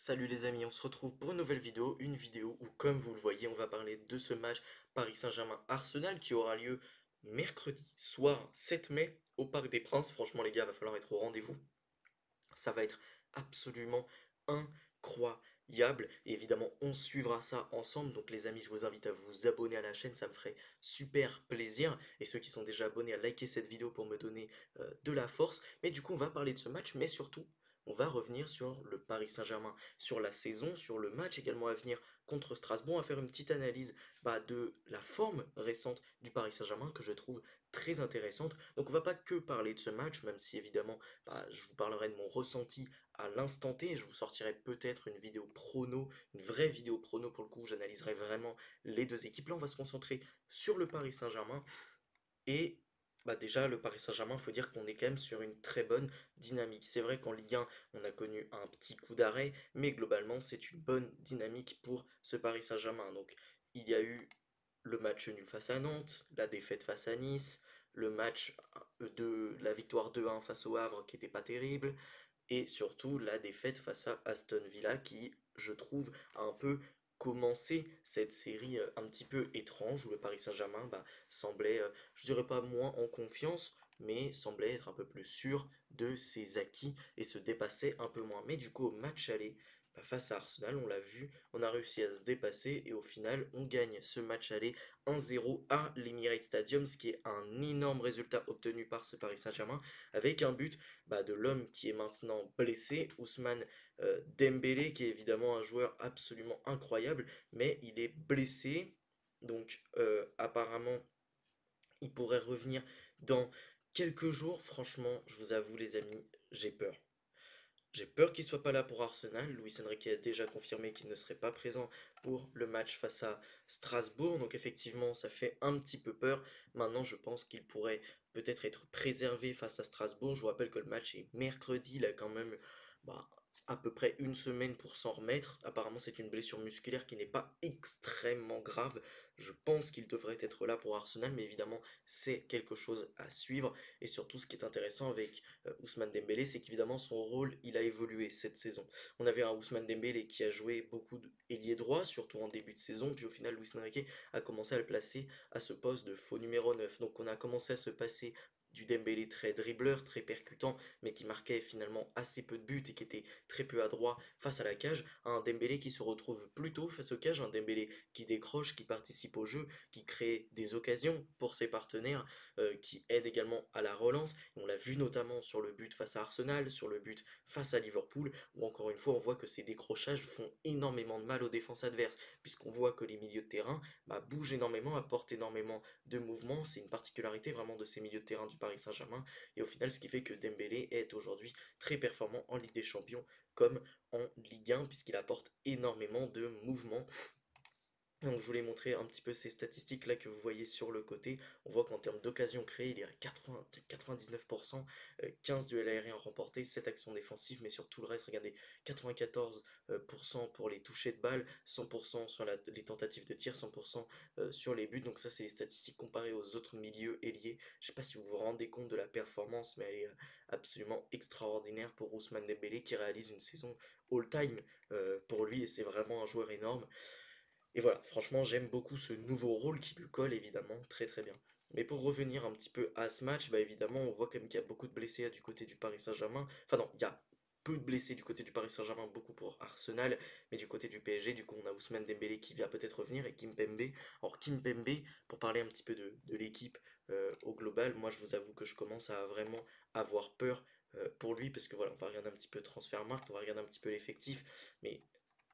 Salut les amis, on se retrouve pour une nouvelle vidéo, une vidéo où comme vous le voyez on va parler de ce match Paris Saint-Germain-Arsenal qui aura lieu mercredi soir 7 mai au Parc des Princes. Franchement les gars, va falloir être au rendez-vous. Ça va être absolument incroyable et évidemment on suivra ça ensemble. Donc les amis, je vous invite à vous abonner à la chaîne, ça me ferait super plaisir. Et ceux qui sont déjà abonnés à liker cette vidéo pour me donner de la force. Mais du coup on va parler de ce match, mais surtout on va revenir sur le Paris Saint-Germain, sur la saison, sur le match également à venir contre Strasbourg, à faire une petite analyse de la forme récente du Paris Saint-Germain que je trouve très intéressante. Donc on va pas que parler de ce match, même si évidemment je vous parlerai de mon ressenti à l'instant T. Je vous sortirai peut-être une vidéo prono, une vraie vidéo prono pour le coup. J'analyserai vraiment les deux équipes. Là, on va se concentrer sur le Paris Saint-Germain. Et déjà, le Paris Saint-Germain, il faut dire qu'on est quand même sur une très bonne dynamique. C'est vrai qu'en Ligue 1, on a connu un petit coup d'arrêt, mais globalement, c'est une bonne dynamique pour ce Paris Saint-Germain. Donc, il y a eu le match nul face à Nantes, la défaite face à Nice, le match de la victoire 2-1 face au Havre qui n'était pas terrible, et surtout la défaite face à Aston Villa qui, je trouve, a un peu commencé cette série un petit peu étrange où le Paris Saint-Germain semblait, je dirais pas moins en confiance, mais semblait être un peu plus sûr de ses acquis et se dépassait un peu moins. Mais du coup, au match aller, face à Arsenal, on l'a vu, on a réussi à se dépasser et au final, on gagne ce match aller 1-0 à l'Emirates Stadium, ce qui est un énorme résultat obtenu par ce Paris Saint-Germain avec un but de l'homme qui est maintenant blessé, Ousmane Dembélé, qui est évidemment un joueur absolument incroyable, mais il est blessé, donc apparemment il pourrait revenir dans quelques jours. Franchement, je vous avoue les amis, j'ai peur. J'ai peur qu'il soit pas là pour Arsenal. Luis Enrique a déjà confirmé qu'il ne serait pas présent pour le match face à Strasbourg. Donc effectivement, ça fait un petit peu peur. Maintenant, je pense qu'il pourrait peut-être être préservé face à Strasbourg. Je vous rappelle que le match est mercredi. Il a quand même bah, à peu près une semaine pour s'en remettre. Apparemment, c'est une blessure musculaire qui n'est pas extrêmement grave. Je pense qu'il devrait être là pour Arsenal, mais évidemment, c'est quelque chose à suivre. Et surtout, ce qui est intéressant avec Ousmane Dembélé, c'est qu'évidemment son rôle, il a évolué cette saison. On avait un Ousmane Dembélé qui a joué beaucoup d'ailier droit, surtout en début de saison, puis au final Luis Enrique a commencé à le placer à ce poste de faux numéro 9. Donc on a commencé à se passer du Dembélé très dribbleur, très percutant, mais qui marquait finalement assez peu de buts et qui était très peu adroit face à la cage, à un Dembélé qui se retrouve plutôt face aux cages, un Dembélé qui décroche, qui participe au jeu, qui crée des occasions pour ses partenaires, qui aide également à la relance. On l'a vu notamment sur le but face à Arsenal, sur le but face à Liverpool, où encore une fois on voit que ces décrochages font énormément de mal aux défenses adverses, puisqu'on voit que les milieux de terrain bougent énormément, apportent énormément de mouvements. C'est une particularité vraiment de ces milieux de terrain du Paris Saint-Germain, et au final ce qui fait que Dembélé est aujourd'hui très performant en Ligue des Champions comme en Ligue 1, puisqu'il apporte énormément de mouvements. Donc je voulais montrer un petit peu ces statistiques là que vous voyez sur le côté. On voit qu'en termes d'occasions créées, il est à 80, 99%, 15 duels aériens remportés, 7 actions défensives, mais sur tout le reste, regardez, 94% pour les touchés de balles, 100% sur les tentatives de tir, 100% sur les buts. Donc ça c'est les statistiques comparées aux autres milieux ailiers. Je sais pas si vous vous rendez compte de la performance, mais elle est absolument extraordinaire pour Ousmane Dembélé qui réalise une saison all-time pour lui et c'est vraiment un joueur énorme. Et voilà, franchement, j'aime beaucoup ce nouveau rôle qui lui colle évidemment très très bien. Mais pour revenir un petit peu à ce match, évidemment, on voit quand même qu'il y a beaucoup de blessés du côté du Paris Saint-Germain. Enfin non, il y a peu de blessés du côté du Paris Saint-Germain, beaucoup pour Arsenal, mais du côté du PSG, du coup, on a Ousmane Dembélé qui va peut-être revenir et Kimpembe. Alors Kimpembe, pour parler un petit peu de l'équipe au global, moi je vous avoue que je commence à vraiment avoir peur pour lui, parce que voilà, on va regarder un petit peu Transfermarkt, on va regarder un petit peu l'effectif, mais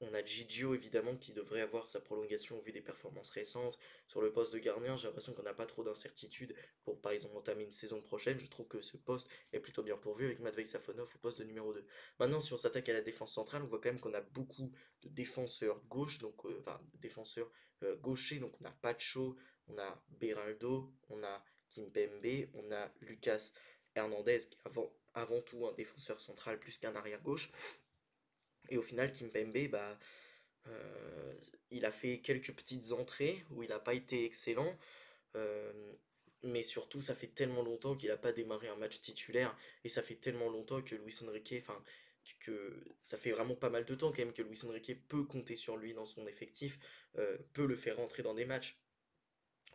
on a Gigio évidemment qui devrait avoir sa prolongation au vu des performances récentes. Sur le poste de gardien, j'ai l'impression qu'on n'a pas trop d'incertitude pour par exemple entamer une saison prochaine. Je trouve que ce poste est plutôt bien pourvu avec Matvei Safonov au poste de numéro 2. Maintenant, si on s'attaque à la défense centrale, on voit quand même qu'on a beaucoup de défenseurs gauche, donc de défenseurs gauchers. Donc on a Pacho, on a Beraldo, on a Kimpembe, on a Lucas Hernandez qui est avant tout un défenseur central plus qu'un arrière gauche. Et au final, Kimpembe, euh, il a fait quelques petites entrées où il n'a pas été excellent. euh, mais surtout, ça fait tellement longtemps qu'il n'a pas démarré un match titulaire. Et ça fait tellement longtemps que Luis Enrique, enfin, que ça fait vraiment pas mal de temps quand même que Luis Enrique peut compter sur lui dans son effectif, peut le faire rentrer dans des matchs.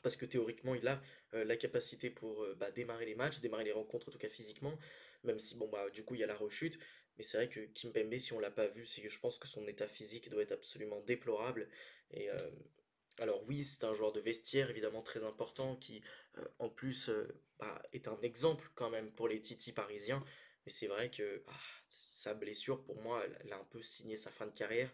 Parce que théoriquement, il a la capacité pour bah, démarrer les matchs, démarrer les rencontres, en tout cas physiquement, même si, bon, bah, du coup, il y a la rechute. Mais c'est vrai que Kimpembe, si on l'a pas vu, c'est que je pense que son état physique doit être absolument déplorable. Et alors, oui, c'est un joueur de vestiaire, évidemment très important, qui, en plus, bah, est un exemple quand même pour les Titi parisiens. Mais c'est vrai que sa blessure, pour moi, elle a un peu signé sa fin de carrière.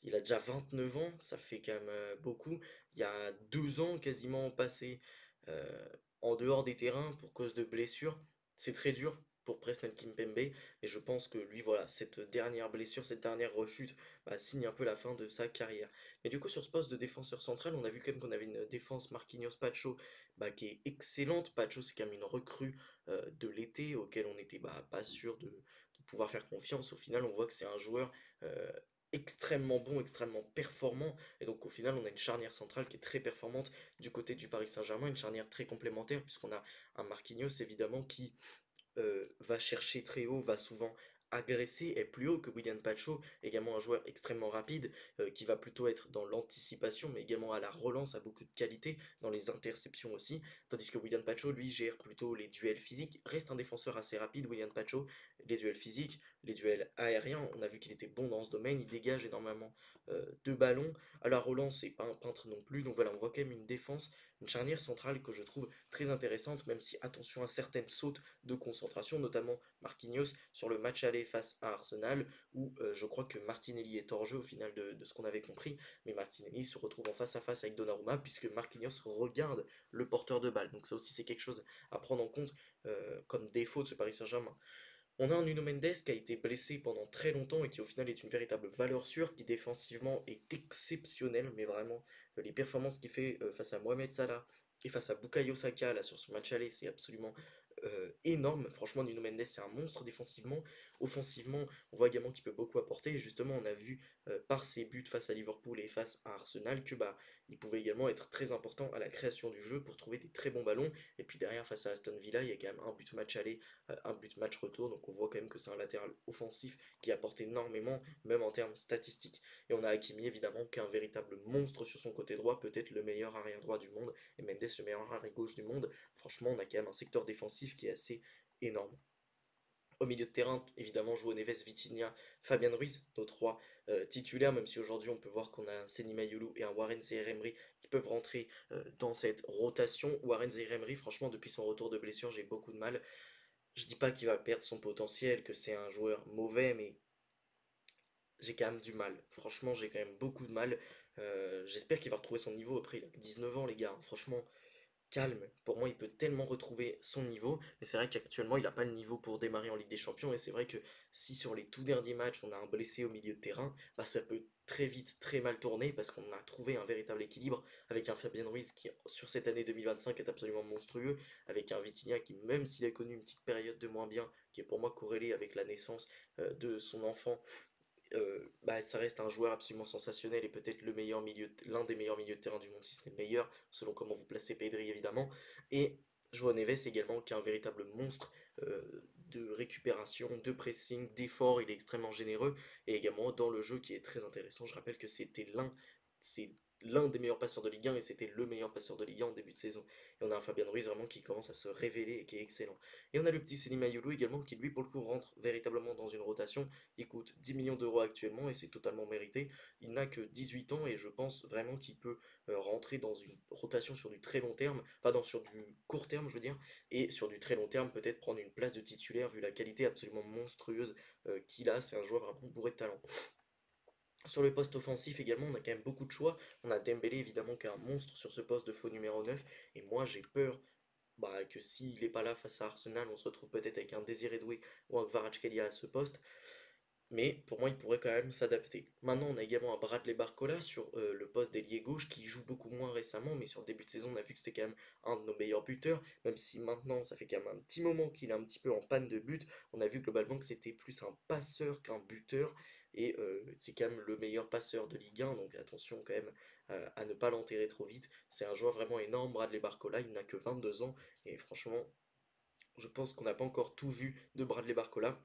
Il a déjà 29 ans, ça fait quand même beaucoup. Il y a 2 ans quasiment passé euh, en dehors des terrains pour cause de blessures. C'est très dur pour Presnel Kimpembe, mais je pense que lui, voilà, cette dernière blessure, cette dernière rechute, bah, signe un peu la fin de sa carrière. Mais du coup, sur ce poste de défenseur central, on a vu quand même qu'on avait une défense Marquinhos-Pacho bah, qui est excellente. Pacho, c'est quand même une recrue de l'été auquel on n'était bah, pas sûr de pouvoir faire confiance. Au final, on voit que c'est un joueur euh, extrêmement bon, extrêmement performant. Et donc au final, on a une charnière centrale qui est très performante du côté du Paris Saint-Germain, une charnière très complémentaire, puisqu'on a un Marquinhos évidemment qui va chercher très haut, va souvent agresser, est plus haut que William Pacho, également un joueur extrêmement rapide, qui va plutôt être dans l'anticipation, mais également à la relance, a beaucoup de qualité, dans les interceptions aussi, tandis que William Pacho, lui, gère plutôt les duels physiques, reste un défenseur assez rapide, William Pacho, les duels physiques, les duels aériens, on a vu qu'il était bon dans ce domaine, il dégage énormément de ballons, à la relance, c'est pas un peintre non plus, donc voilà, on voit quand même une défense, une charnière centrale que je trouve très intéressante, même si attention à certaines sautes de concentration, notamment Marquinhos sur le match aller face à Arsenal, où je crois que Martinelli est hors jeu au final de ce qu'on avait compris, mais Martinelli se retrouve en face à face avec Donnarumma, puisque Marquinhos regarde le porteur de balle. Donc ça aussi c'est quelque chose à prendre en compte comme défaut de ce Paris Saint-Germain. On a un Nuno Mendes qui a été blessé pendant très longtemps et qui au final est une véritable valeur sûre, qui défensivement est exceptionnel, mais vraiment les performances qu'il fait face à Mohamed Salah et face à Bukayo Saka là sur ce match aller, c'est absolument énorme. Franchement, Nuno Mendes c'est un monstre défensivement. Offensivement, on voit également qu'il peut beaucoup apporter. Et justement, on a vu par ses buts face à Liverpool et face à Arsenal que bah il pouvait également être très important à la création du jeu pour trouver des très bons ballons. Et puis derrière, face à Aston Villa, il y a quand même un but match aller un but match retour, donc on voit quand même que c'est un latéral offensif qui apporte énormément, même en termes statistiques. Et on a Hakimi évidemment qui est un véritable monstre sur son côté droit, peut-être le meilleur arrière droit du monde, et Mendes le meilleur arrière gauche du monde. Franchement, on a quand même un secteur défensif qui est assez énorme. Au milieu de terrain, évidemment, João Neves, Vitinha, Fabian Ruiz, nos trois titulaires, même si aujourd'hui on peut voir qu'on a un Seny Mayulu et un Warren Zaïre-Emery qui peuvent rentrer dans cette rotation. Warren Zaïre-Emery, franchement, depuis son retour de blessure, j'ai beaucoup de mal. Je dis pas qu'il va perdre son potentiel, que c'est un joueur mauvais, mais j'ai quand même du mal. Franchement, j'ai quand même beaucoup de mal. J'espère qu'il va retrouver son niveau. Après, il a que 19 ans, les gars. Franchement, calme. Pour moi, il peut tellement retrouver son niveau. Mais c'est vrai qu'actuellement, il n'a pas le niveau pour démarrer en Ligue des Champions. Et c'est vrai que si sur les tout derniers matchs, on a un blessé au milieu de terrain, bah ça peut très vite, très mal tourner parce qu'on a trouvé un véritable équilibre avec un Fabien Ruiz qui, sur cette année 2025, est absolument monstrueux. Avec un Vitinha qui, même s'il a connu une petite période de moins bien, qui est pour moi corrélée avec la naissance de son enfant, bah, ça reste un joueur absolument sensationnel et peut-être l'un des meilleurs milieux de terrain du monde, si ce n'est le meilleur, selon comment vous placez Pedri évidemment. Et João Neves également, qui est un véritable monstre de récupération, de pressing, d'effort, il est extrêmement généreux, et également dans le jeu qui est très intéressant. Je rappelle que c'est l'un des meilleurs passeurs de Ligue 1 et c'était le meilleur passeur de Ligue 1 en début de saison. Et on a un Fabien Ruiz vraiment qui commence à se révéler et qui est excellent. Et on a le petit Seny Mayulu également qui lui pour le coup rentre véritablement dans une rotation. Il coûte 10 millions d'euros actuellement et c'est totalement mérité. Il n'a que 18 ans et je pense vraiment qu'il peut rentrer dans une rotation sur du très long terme, enfin sur du court terme je veux dire, et sur du très long terme peut-être prendre une place de titulaire vu la qualité absolument monstrueuse qu'il a. C'est un joueur vraiment bourré de talent. Sur le poste offensif également, on a quand même beaucoup de choix. On a Dembélé évidemment qui est un monstre sur ce poste de faux numéro 9 et moi j'ai peur bah, que s'il n'est pas là face à Arsenal, on se retrouve peut-être avec un Désiré Doué ou un Kvaratskhelia à ce poste. Mais pour moi, il pourrait quand même s'adapter. Maintenant, on a également un Bradley Barcola sur le poste d'ailier gauche qui joue beaucoup moins récemment, mais sur le début de saison, on a vu que c'était quand même un de nos meilleurs buteurs, même si maintenant, ça fait quand même un petit moment qu'il est un petit peu en panne de but. On a vu globalement que c'était plus un passeur qu'un buteur, et c'est quand même le meilleur passeur de Ligue 1, donc attention quand même à ne pas l'enterrer trop vite. C'est un joueur vraiment énorme, Bradley Barcola, il n'a que 22 ans, et franchement, je pense qu'on n'a pas encore tout vu de Bradley Barcola.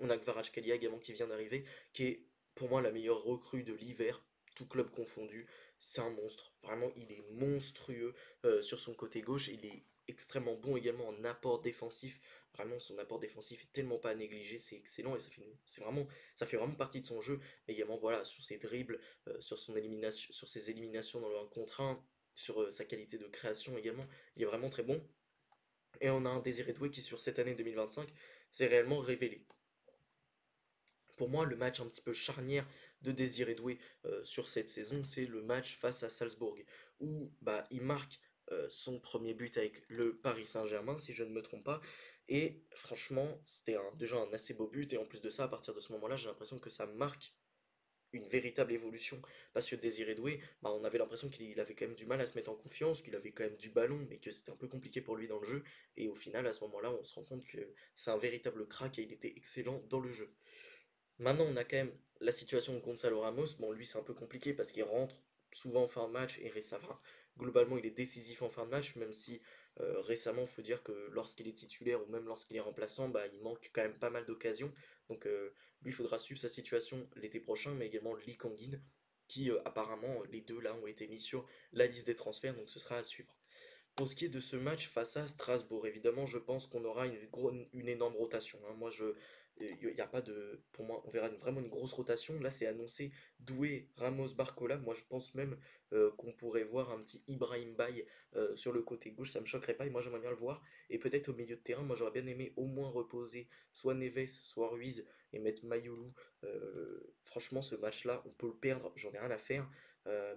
On a Kvaratskhelia également qui vient d'arriver, qui est pour moi la meilleure recrue de l'hiver, tout club confondu. C'est un monstre, vraiment il est monstrueux sur son côté gauche, il est extrêmement bon également en apport défensif. Vraiment son apport défensif est tellement pas à négliger, c'est excellent et ça fait vraiment partie de son jeu. Mais également voilà sur ses dribbles, sur ses éliminations dans le 1 contre 1, sur sa qualité de création également, il est vraiment très bon. Et on a un Désiré Doué qui sur cette année 2025 s'est réellement révélé. Pour moi, le match un petit peu charnière de Désiré Doué sur cette saison, c'est le match face à Salzbourg, où bah, il marque son premier but avec le Paris Saint-Germain, si je ne me trompe pas. Et franchement, c'était déjà un assez beau but. Et en plus de ça, à partir de ce moment-là, j'ai l'impression que ça marque une véritable évolution. Parce que Désiré Doué, bah, on avait l'impression qu'il avait quand même du mal à se mettre en confiance, qu'il avait quand même du ballon, mais que c'était un peu compliqué pour lui dans le jeu. Et au final, à ce moment-là, on se rend compte que c'est un véritable crack et il était excellent dans le jeu. Maintenant, on a quand même la situation de Gonzalo Ramos. Bon, lui, c'est un peu compliqué parce qu'il rentre souvent en fin de match et récemment, globalement, il est décisif en fin de match, même si récemment, il faut dire que lorsqu'il est titulaire ou même lorsqu'il est remplaçant, bah, il manque quand même pas mal d'occasions. Donc, lui, il faudra suivre sa situation l'été prochain, mais également Lee Kangin, qui apparemment, les deux là ont été mis sur la liste des transferts, donc ce sera à suivre. Pour ce qui est de ce match face à Strasbourg, évidemment, je pense qu'on aura une énorme rotation, hein. Moi, il y a pas de, pour moi, on verra vraiment une grosse rotation. Là, c'est annoncé Doué, Ramos, Barcola. Moi, je pense même qu'on pourrait voir un petit Ibrahim Baye sur le côté gauche. Ça me choquerait pas et moi, j'aimerais bien le voir. Et peut-être au milieu de terrain, moi, j'aurais bien aimé au moins reposer soit Neves, soit Ruiz et mettre Mayoulou. Franchement, ce match-là, on peut le perdre. J'en ai rien à faire.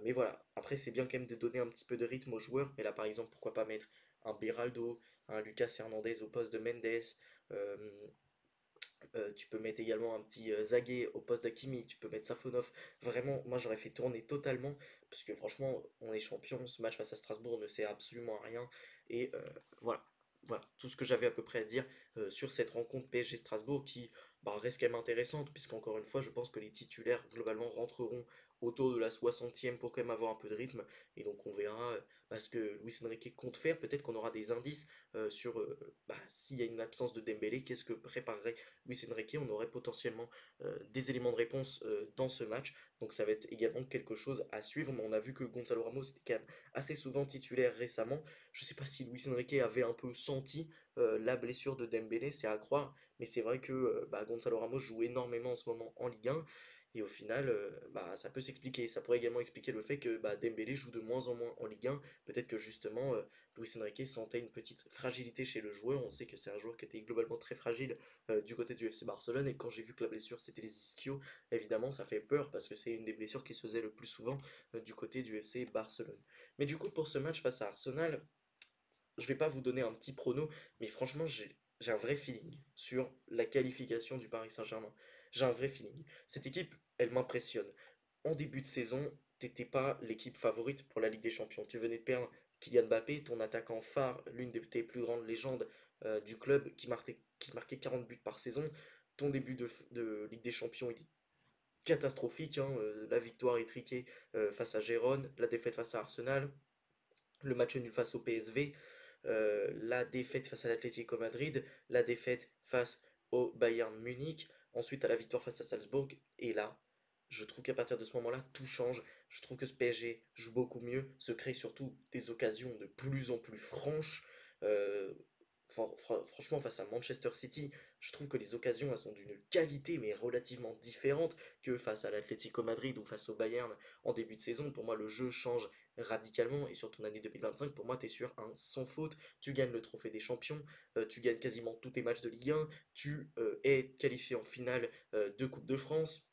Mais voilà, après c'est bien quand même de donner un petit peu de rythme aux joueurs, mais là par exemple pourquoi pas mettre un Beraldo, un Lucas Hernandez au poste de Mendes, euh, tu peux mettre également un petit Zagué au poste d'Akimi, tu peux mettre Safonov, vraiment moi j'aurais fait tourner totalement, parce que franchement on est champion, ce match face à Strasbourg ne sert absolument à rien, et voilà. Voilà, tout ce que j'avais à peu près à dire sur cette rencontre PSG-Strasbourg qui bah, reste quand même intéressante, puisqu'encore une fois, je pense que les titulaires globalement rentreront autour de la 60e pour quand même avoir un peu de rythme. Et donc on verra ce que Luis Enrique compte faire. Peut-être qu'on aura des indices sur s'il y a une absence de Dembélé, qu'est-ce que préparerait Luis Enrique. On aurait potentiellement des éléments de réponse dans ce match. Donc ça va être également quelque chose à suivre. Mais on a vu que Gonzalo Ramos était quand même assez souvent titulaire récemment. Je ne sais pas si Luis Enrique avait un peu senti la blessure de Dembélé, c'est à croire. Mais c'est vrai que Gonzalo Ramos joue énormément en ce moment en Ligue 1. Et au final, ça peut s'expliquer. Ça pourrait également expliquer le fait que Dembélé joue de moins en moins en Ligue 1. Peut-être que justement, Luis Enrique sentait une petite fragilité chez le joueur. On sait que c'est un joueur qui était globalement très fragile du côté du FC Barcelone. Et quand j'ai vu que la blessure c'était les ischios, évidemment, ça fait peur parce que c'est une des blessures qui se faisait le plus souvent du côté du FC Barcelone. Mais du coup, pour ce match face à Arsenal, je vais pas vous donner un petit prono, mais franchement, j'ai un vrai feeling sur la qualification du Paris Saint-Germain. J'ai un vrai feeling. Cette équipe, elle m'impressionne. En début de saison, t'étais pas l'équipe favorite pour la Ligue des Champions. Tu venais de perdre Kylian Mbappé, ton attaquant phare, l'une de tes plus grandes légendes du club, qui marquait 40 buts par saison. Ton début de Ligue des Champions, il est catastrophique, hein. La victoire étriquée face à Gérone, la défaite face à Arsenal, le match nul face au PSV, la défaite face à l'Atlético Madrid, la défaite face au Bayern Munich, ensuite à la victoire face à Salzbourg, et là, je trouve qu'à partir de ce moment-là, tout change. Je trouve que ce PSG joue beaucoup mieux, se crée surtout des occasions de plus en plus franches. Euh, Franchement, face à Manchester City, je trouve que les occasions elles sont d'une qualité mais relativement différente que face à l'Atlético Madrid ou face au Bayern en début de saison. Pour moi, le jeu change radicalement et sur ton année 2025, pour moi, tu es sur un sans faute. Tu gagnes le trophée des champions, tu gagnes quasiment tous tes matchs de Ligue 1, tu es qualifié en finale de Coupe de France.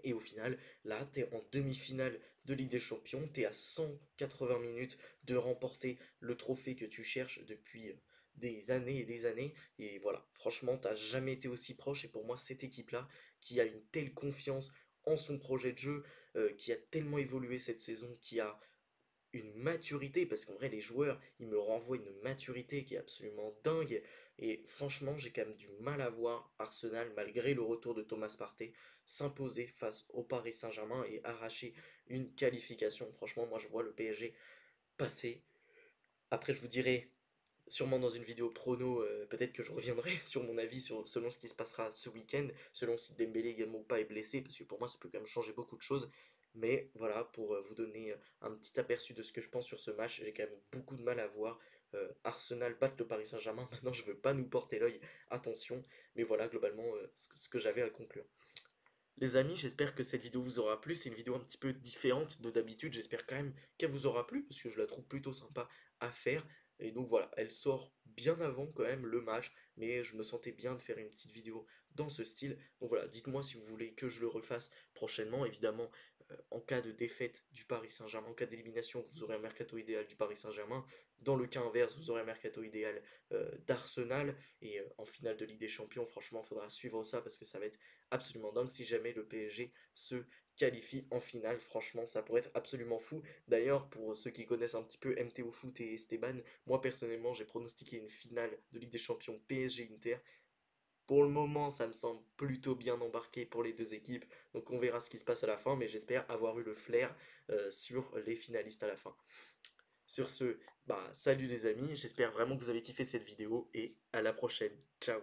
Et au final, là, tu es en demi-finale de Ligue des Champions, tu es à 180 minutes de remporter le trophée que tu cherches depuis des années et des années. Et voilà, franchement, t'as jamais été aussi proche. Et pour moi, cette équipe-là, qui a une telle confiance en son projet de jeu, qui a tellement évolué cette saison, qui a une maturité, parce qu'en vrai, les joueurs, ils me renvoient une maturité qui est absolument dingue. Et franchement, j'ai quand même du mal à voir Arsenal, malgré le retour de Thomas Partey, s'imposer face au Paris Saint-Germain et arracher une qualification. Franchement, moi, je vois le PSG passer. Après, je vous dirai sûrement dans une vidéo prono, peut-être que je reviendrai sur mon avis selon ce qui se passera ce week-end, selon si Dembélé également ou pas est blessé, parce que pour moi ça peut quand même changer beaucoup de choses. Mais voilà, pour vous donner un petit aperçu de ce que je pense sur ce match, j'ai quand même beaucoup de mal à voir Arsenal battre le Paris Saint-Germain. Maintenant, je veux pas nous porter l'œil, attention. Mais voilà, globalement, ce que j'avais à conclure. Les amis, j'espère que cette vidéo vous aura plu. C'est une vidéo un petit peu différente de d'habitude. J'espère quand même qu'elle vous aura plu parce que je la trouve plutôt sympa à faire. Et donc voilà, elle sort bien avant quand même le match, mais je me sentais bien de faire une petite vidéo dans ce style. Donc voilà, dites-moi si vous voulez que je le refasse prochainement. Évidemment, en cas de défaite du Paris Saint-Germain, en cas d'élimination, vous aurez un mercato idéal du Paris Saint-Germain. Dans le cas inverse, vous aurez un mercato idéal d'Arsenal. Et en finale de Ligue des Champions, franchement, il faudra suivre ça parce que ça va être absolument dingue si jamais le PSG se qualifie en finale. Franchement, ça pourrait être absolument fou. D'ailleurs, pour ceux qui connaissent un petit peu MTO Foot et Esteban, moi personnellement, j'ai pronostiqué une finale de Ligue des Champions PSG-Inter. Pour le moment, ça me semble plutôt bien embarqué pour les deux équipes. Donc on verra ce qui se passe à la fin, mais j'espère avoir eu le flair sur les finalistes à la fin. Sur ce, bah salut les amis, j'espère vraiment que vous avez kiffé cette vidéo et à la prochaine. Ciao.